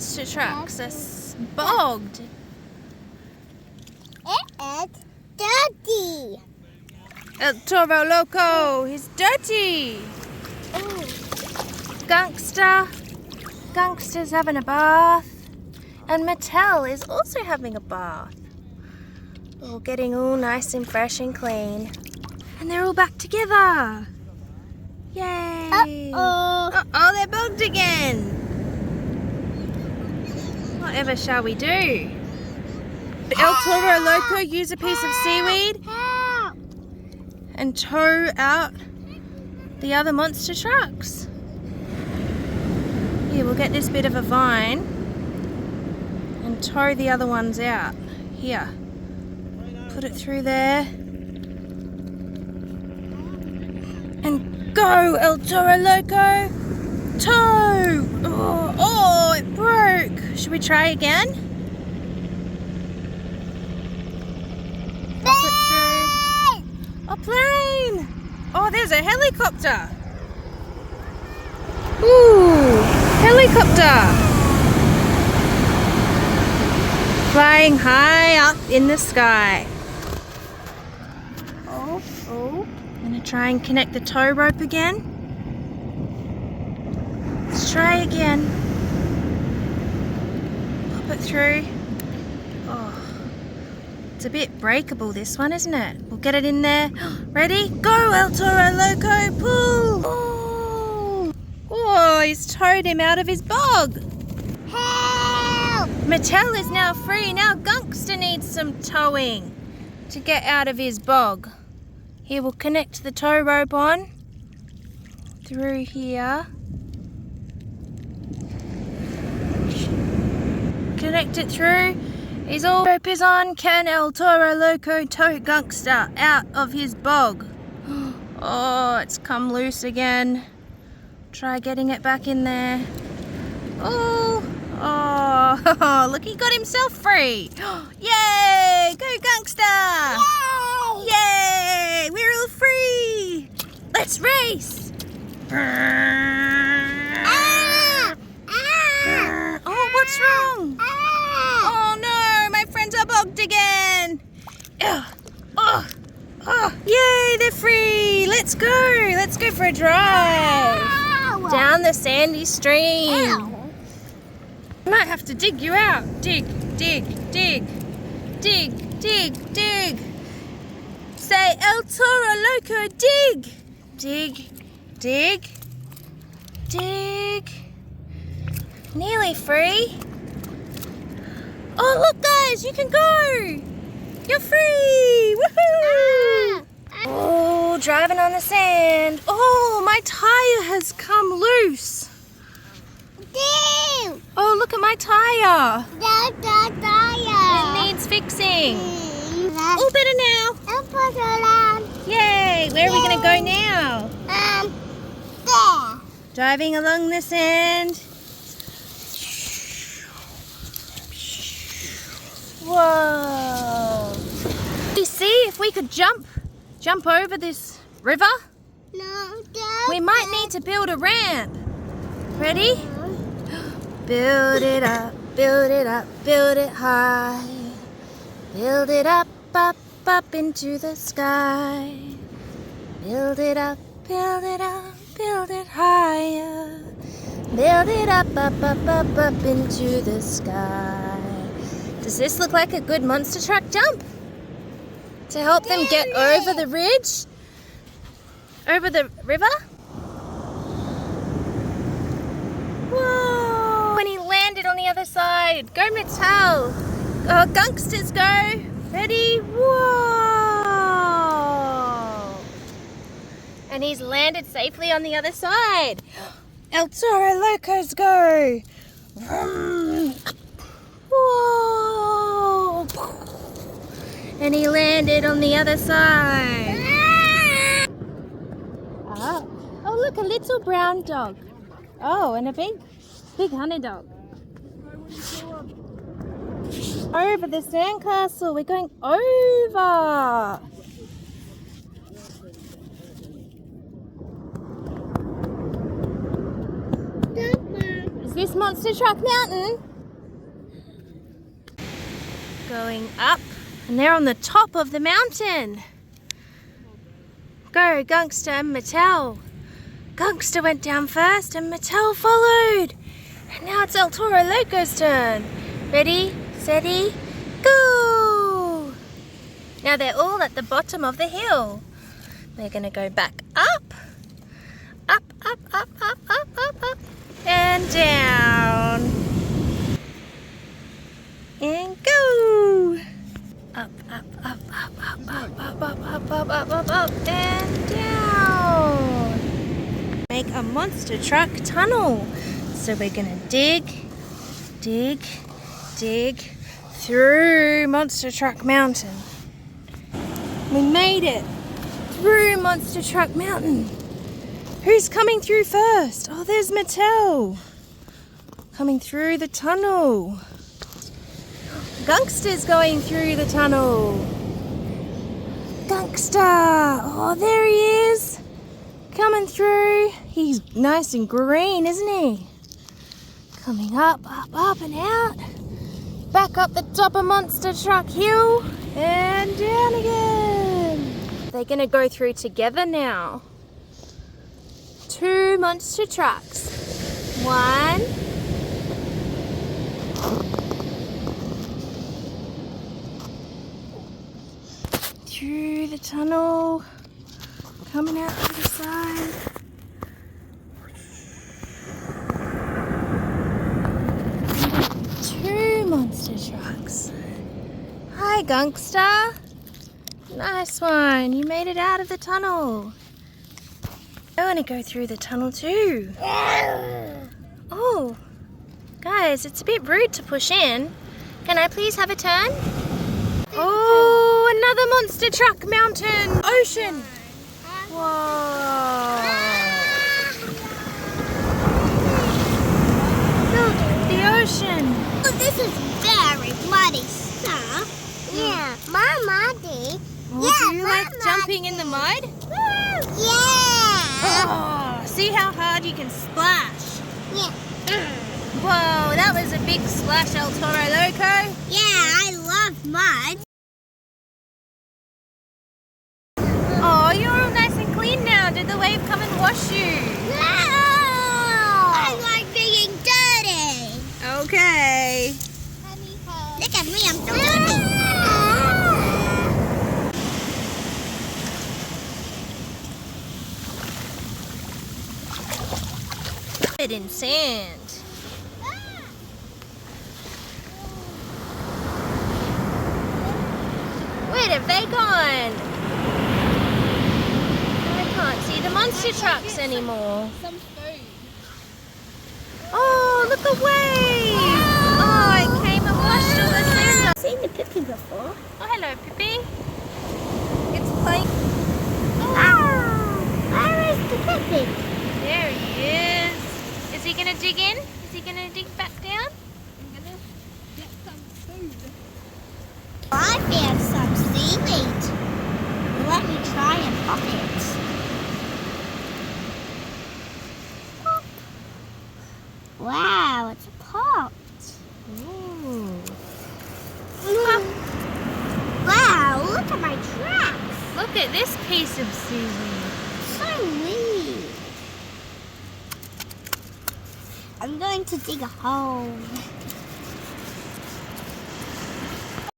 monster trucks are bogged. It's dirty. El Toro Loco, he's dirty. Oh. Gangster's having a bath. And Mattel is also having a bath. All getting all nice and fresh and clean. And they're all back together. Yay! Uh-oh, they're bogged again. Whatever shall we do? El Toro Loco use a piece of seaweed and tow out the other monster trucks. Here, we'll get this bit of a vine and tow the other ones out. Here, put it through there. And go, El Toro Loco! Tow! Oh, it broke. Should we try again? Pop it through. A plane! Oh, there's a helicopter. Ooh, helicopter. Flying high up in the sky. Oh. I'm going to try and connect the tow rope again. Let's try again. Pop it through. Oh, it's a bit breakable, this one, isn't it? We'll get it in there. Ready? Go, El Toro Loco, pull! Oh, he's towed him out of his bog. Help! Mattel is now free. Now Gunkster needs some towing to get out of his bog. Here, we'll connect the tow rope on through here. Connect it through. His all rope is on. Can El Toro Loco tow Gunkster out of his bog? Oh, it's come loose again. Try getting it back in there. Oh, look, he got himself free. Yay! Go Gunkster! Yay! Yay! We're all free! Let's race! Oh, what's wrong? Oh no, my friends are bogged again. Yay, they're free. Let's go for a drive. Down the sandy stream. I might have to dig you out. Dig. Say El Toro Loco, dig. Dig. Nearly free. Oh, look guys, you can go. You're free. Woohoo! Oh, driving on the sand. Oh, my tire has come loose. Oh, look at my tire. It needs fixing. All better now. Yay! Where are we going to go now? There. Driving along the sand. Whoa! You see if we could jump over this river? No, We might need to build a ramp. Ready? Build it up, build it high. Build it up into the sky. Build it up, build it higher. Build it up into the sky. Does this look like a good monster truck jump? To help them get over the ridge? Over the river? Whoa! When he landed on the other side. Go Mattel! Oh, Gunksters go! Ready? Whoa! And he's landed safely on the other side. El Toro Locos go! Vroom. Whoa! And he landed on the other side. Oh, look, a little brown dog. Oh, and a big honey dog. Over the sandcastle. We're going over. Is this Monster Truck Mountain? going up, and they're on the top of the mountain. Go, Gangster and Mattel. Gangster went down first and Mattel followed. And now it's El Toro Loco's turn. Ready, steady, go! Now they're all at the bottom of the hill. They're going to go back up, up, up, up, up, up, up, up, and down. And go! Up, up, up, up, up, up, up, up, up, up, up, up, up, and down. Make a monster truck tunnel. So we're gonna dig, dig, dig through Monster Truck Mountain. We made it through Monster Truck Mountain. Who's coming through first? Oh, there's Mattel. Coming through the tunnel. Gangster's going through the tunnel. Gangster! Oh, there he is. Coming through. He's nice and green, isn't he? Coming up, up, up and out. Back up the top of Monster Truck Hill. And down again. They're going to go through together now. 2 monster trucks. 1. Through the tunnel, coming out to the side. Two monster trucks. Hi, Gangster. Nice one. You made it out of the tunnel. I want to go through the tunnel too. Oh, guys, it's a bit rude to push in. Can I please have a turn? Oh, another monster truck mountain. Ocean. Whoa. Look, the ocean. Oh, this is very muddy stuff. Yeah, my muddy. Oh, Yeah, do you like jumping in the mud? Yeah. Oh, see how hard you can splash. Yeah. Whoa, that was a big splash, El Toro Loco. Yeah, I love mud. Oh, you're all nice and clean now. Did the wave come and wash you? No! I like being dirty. Okay. Look at me, I'm so dirty. Covered in sand. Where have they gone? I can't see the monster trucks anymore. Some food. Oh, look away! Oh, it came and washed all the sand off. I've seen the Pippi before. Oh, hello, Pippi. It's playing. Where is the Pippi? There he is. Is he gonna dig in? Is he gonna dig back down? I'm gonna get some food. I found some seaweed. Let me try and pop it. Pop. Wow, it's popped. Ooh. Wow, look at my tracks. Look at this piece of seaweed. So weird. I'm going to dig a hole.